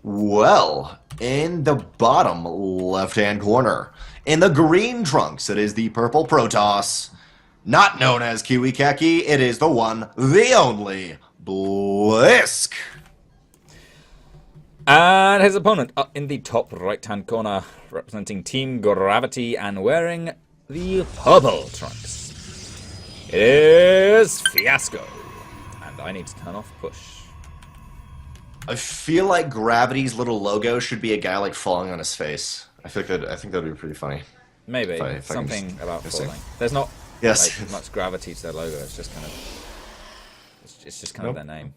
Well, in the bottom left-hand corner, in the green trunks, it is the purple Protoss. Not known as Kiwi Keki, it is the one, the only, Blysk. And his opponent up in the top right-hand corner, representing Team Gravity and wearing the purple trunks. It is Fiasco. And I need to turn off push. I feel like Gravity's little logo should be a guy like falling on his face. I think that'd be pretty funny. Maybe. If I Something can about see. falling. There's not Yes. like, much gravity to their logo. It's just kind of... It's just kind of their name.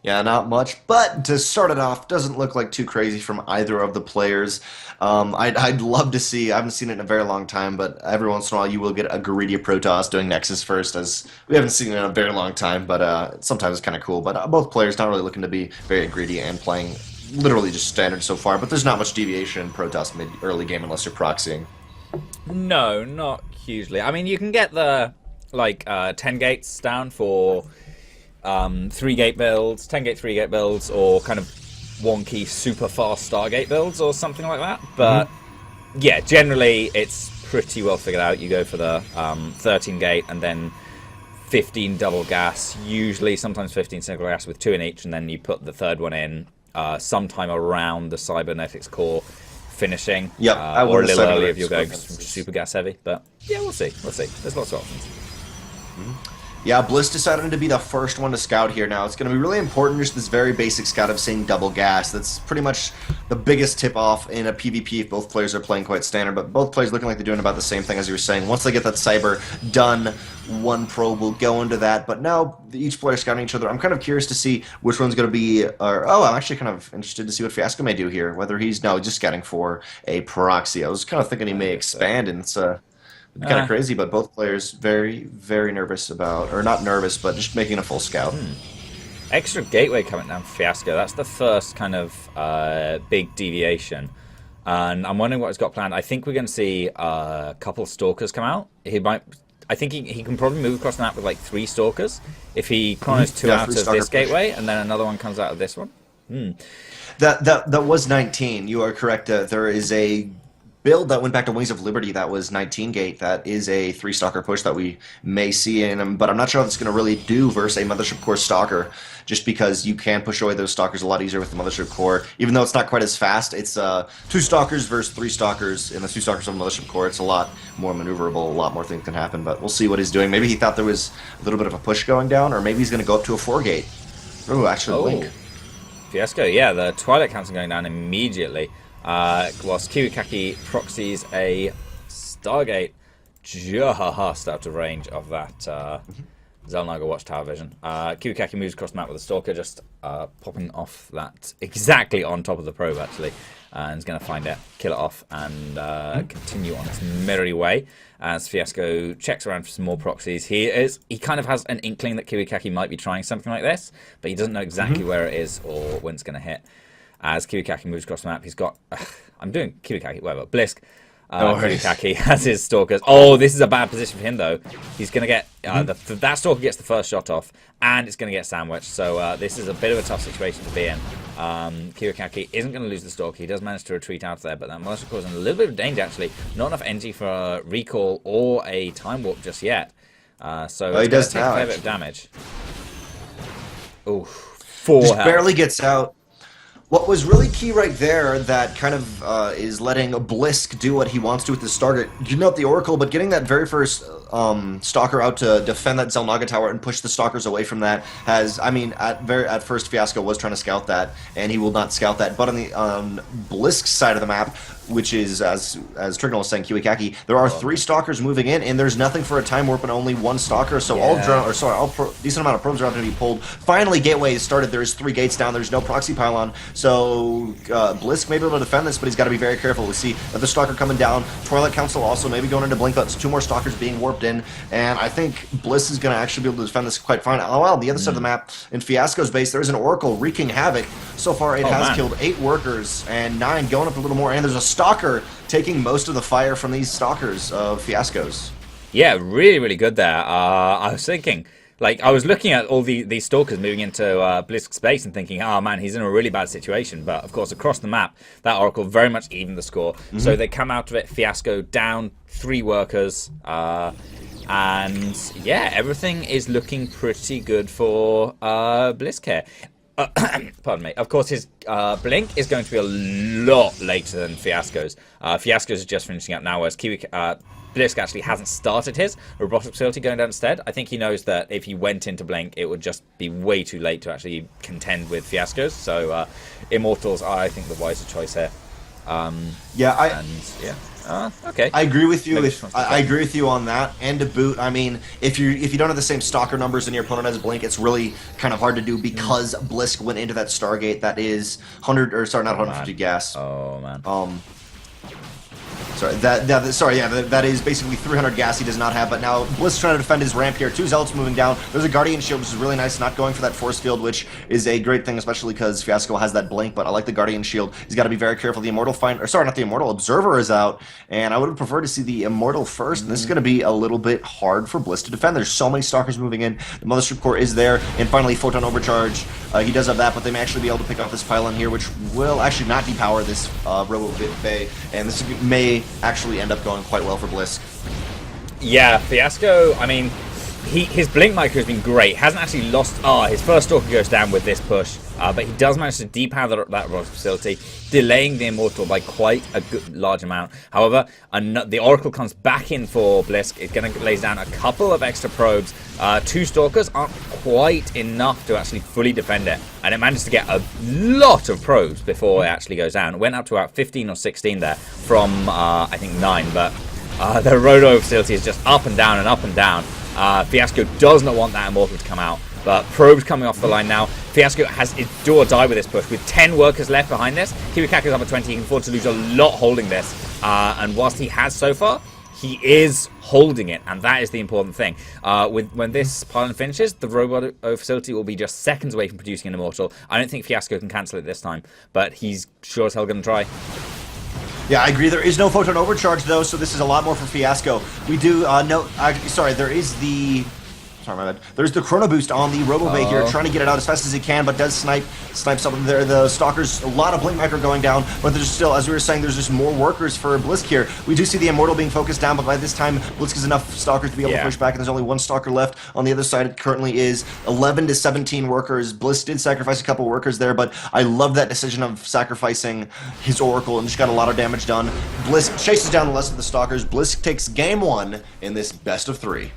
Yeah, not much, but to start it off, doesn't look like too crazy from either of the players. I'd love to see, I haven't seen it in a very long time, but every once in a while you will get a greedy Protoss doing Nexus first, as we haven't seen it in a very long time, but sometimes it's kind of cool. But both players not really looking to be very greedy and playing literally just standard so far, but there's not much deviation in Protoss mid-early game unless you're proxying. No, not hugely. I mean, you can get the, like, 10 gates down for... 3-gate builds, 10-gate 3-gate builds, or kind of wonky super fast Stargate builds or something like that. But yeah, generally it's pretty well figured out. You go for the 13-gate and then 15 double gas, usually sometimes 15 single gas with 2 in each, and then you put the third one in sometime around the cybernetics core finishing. Yep, or a little early if you're going super gas heavy. But yeah, we'll see. We'll see. There's lots of options. Yeah, Blysk decided to be the first one to scout here now. It's going to be really important, just this very basic scout of seeing double gas. That's pretty much the biggest tip-off in a PvP if both players are playing quite standard, but both players looking like they're doing about the same thing as you were saying. Once they get that cyber done, one probe will go into that, but now each player scouting each other. I'm kind of curious to see which one's going to be, I'm actually kind of interested to see what Fiasco may do here, whether he's just scouting for a proxy. I was kind of thinking he may expand, and it's kind of crazy, but both players very, very nervous about, or not nervous, but just making a full scout. Extra gateway coming down Fiasco. That's the first kind of big deviation. And I'm wondering what he's got planned. I think we're going to see a couple stalkers come out. I think he can probably move across the map with like 3 stalkers if he chronos 2 out of this gateway, and then another one comes out of this one. That was 19. You are correct. There is a build that went back to Wings of Liberty that was 19 gate. That is a 3-stalker push that we may see in him, but I'm not sure if it's going to really do versus a Mothership Core stalker, just because you can push away those stalkers a lot easier with the Mothership Core. Even though it's not quite as fast, it's 2 stalkers versus 3 stalkers, and the 2 stalkers on the Mothership Core, it's a lot more maneuverable, a lot more things can happen, but we'll see what he's doing. Maybe he thought there was a little bit of a push going down, or maybe he's going to go up to a 4-gate. Ooh, actually, Link. Fiasco, yeah, the Twilight Council going down immediately. Whilst Kiwikaki proxies a Stargate just out of range of that Zelnaga Watchtower vision. Kiwikaki moves across the map with a Stalker, just popping off that exactly on top of the probe, actually. And is going to find it, kill it off, and continue on its merry way. As Fiasco checks around for some more proxies, he kind of has an inkling that Kiwikaki might be trying something like this, but he doesn't know exactly where it is or when it's going to hit. As Kiwikaki moves across the map, he's got... I'm doing Kiwikaki, whatever. Blysk. Kiwikaki has his stalkers. Oh, this is a bad position for him, though. He's going to get... that stalker gets the first shot off, and it's going to get sandwiched. So this is a bit of a tough situation to be in. Kiwikaki isn't going to lose the stalker. He does manage to retreat out there, but that must cause him a little bit of danger, actually. Not enough energy for a recall or a time warp just yet. So he does take a fair bit of damage. Ooh, 4 Just health. barely gets out. What was really key right there that kind of is letting Blysk do what he wants to with his Stargate, getting out the Oracle, but getting that very first Stalker out to defend that Zelnaga Tower and push the Stalkers away from that has, I mean, at first Fiasco was trying to scout that, and he will not scout that. But on the Blysk's side of the map, which is, as Trignal was saying, Kiwikaki, there are 3 Stalkers moving in, and there's nothing for a Time Warp and only 1 Stalker, so decent amount of probes are going to be pulled. Finally, Gateway is started. There's 3 gates down. There's no proxy pylon, so Blysk may be able to defend this, but he's got to be very careful. We see another Stalker coming down. Twilight Council also maybe going into Blink, but it's 2 more Stalkers being warped in, and I think Blysk is going to actually be able to defend this quite fine. Oh, well, on the other side of the map, in Fiasco's base, there's an Oracle wreaking havoc. So far, it has killed 8 workers, and 9 going up a little more, and there's a Stalker taking most of the fire from these Stalkers of Fiasco's. Yeah, really, really good there. I was thinking, Like, I was looking at all these stalkers moving into Blysk's space and thinking, oh man, he's in a really bad situation. But of course, across the map, that Oracle very much evened the score. So they come out of it, Fiasco down 3 workers. And yeah, everything is looking pretty good for Blysk here. Pardon me. Of course, his blink is going to be a lot later than Fiasco's. Fiasco's is just finishing up now, whereas Blysk actually hasn't started his robotic facility going down instead. I think he knows that if he went into blink, it would just be way too late to actually contend with Fiasco's. So Immortals are, I think, the wiser choice here. Okay. I agree with you. I agree with you on that. And to boot, I mean, if you don't have the same stalker numbers and your opponent has blink, it's really kind of hard to do because Blysk went into that Stargate that is 100 or sorry, not 150 gas. Oh man. Sorry, that is basically 300 gas he does not have, but now Blysk trying to defend his ramp here. 2 Zealots moving down. There's a Guardian Shield, which is really nice, not going for that force field, which is a great thing, especially because Fiasco has that blink, but I like the Guardian Shield. He's got to be very careful. The Immortal Observer is out, and I would have preferred to see the Immortal first, and this is going to be a little bit hard for Blysk to defend. There's so many Stalkers moving in. The Mothership Core is there, and finally Photon Overcharge. He does have that, but they may actually be able to pick off this pylon here, which will actually not depower this Robo Bay, and this may actually end up going quite well for Blysk. Yeah, Fiasco, I mean, his blink micro has been great. Hasn't actually lost... his first Stalker goes down with this push, but he does manage to depower that robotic facility, delaying the Immortal by quite a good, large amount. However, the Oracle comes back in for Blysk. It's going to lay down a couple of extra probes. 2 Stalkers aren't quite enough to actually fully defend it, and it manages to get a lot of probes before it actually goes down. It went up to about 15 or 16 there from, I think, 9, but the Roto facility is just up and down and up and down. Fiasco does not want that Immortal to come out, but probes coming off the line now. Fiasco has do or die with this push. With 10 workers left behind this, Kiwikaka is up at 20. He can afford to lose a lot holding this. And whilst he has so far, he is holding it, and that is the important thing. When this pylon finishes, the robot facility will be just seconds away from producing an Immortal. I don't think Fiasco can cancel it this time, but he's sure as hell going to try. Yeah, I agree. There is no Photon Overcharge, though, so this is a lot more for Fiasco. We do there is the... Sorry, my bad. There's the Chrono Boost on the Robo-Bay here, trying to get it out as fast as he can, but does snipe something there. The Stalkers, a lot of Blink Micro going down, but there's still, as we were saying, there's just more workers for Blysk here. We do see the Immortal being focused down, but by this time, Blysk has enough Stalkers to be able to push back, and there's only 1 Stalker left. On the other side, it currently is 11 to 17 workers. Blysk did sacrifice a couple workers there, but I love that decision of sacrificing his Oracle and just got a lot of damage done. Blysk chases down the rest of the Stalkers. Blysk takes game 1 in this best of 3.